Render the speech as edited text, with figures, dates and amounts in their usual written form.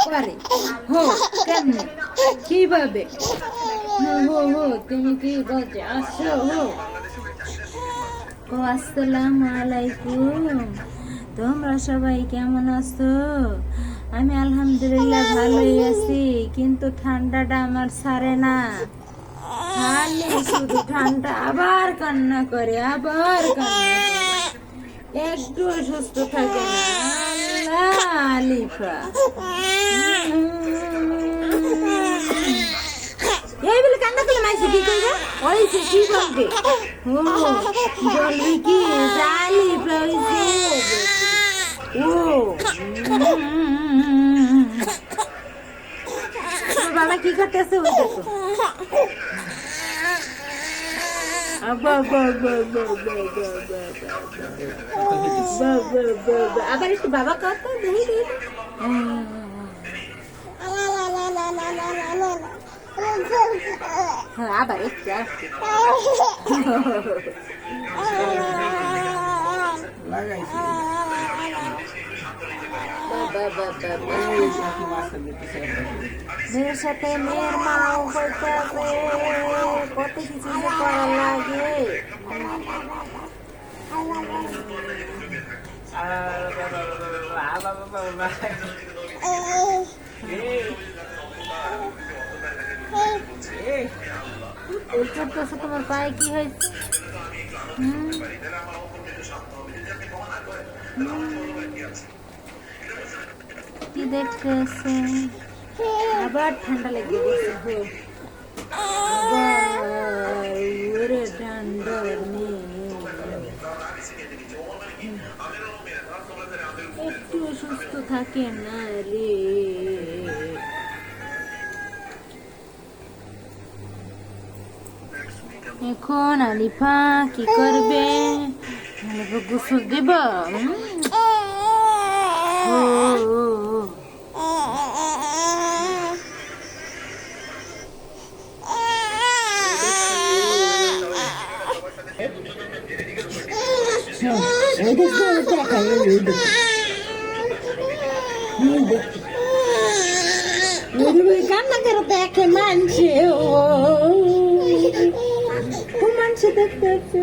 করে হো কেমনে কিভাবে হো হো তুমি কি বলছো আসো হো ও আসসালামু আলাইকুম তোমরা সবাই কেমন আছো আমি আলহামদুলিল্লাহ ভালোই আছি কিন্তু ঠান্ডাটা আমার ছাড়ে না খালি শুধু ঠান্ডা আবার কান্না করে একটু সুস্থ থাকে না আল্লাহ আলিফা এই বলে কান্না করলে মাইছে কি করবে ওইছে কি করবে ও বলবি কি আলিফা ওইছে ও বাবা কি করতেছে ওই দেখো আবার একটু বাবা কত দেখি আবার একটু মেয়ের সাথে মেয়ের মাও করতে হবে কত কিছু যে করার লাগে তোমার পায়ে কি হয়েছে কি দেখতেছে আবার ঠান্ডা লেগে গেছে ঠান্ডা একটু সুস্থ থাকে না রে এখন আলিফা কি করবে গোসল দেব কান্না করে দেখে মানছে ও মানছে দেখতে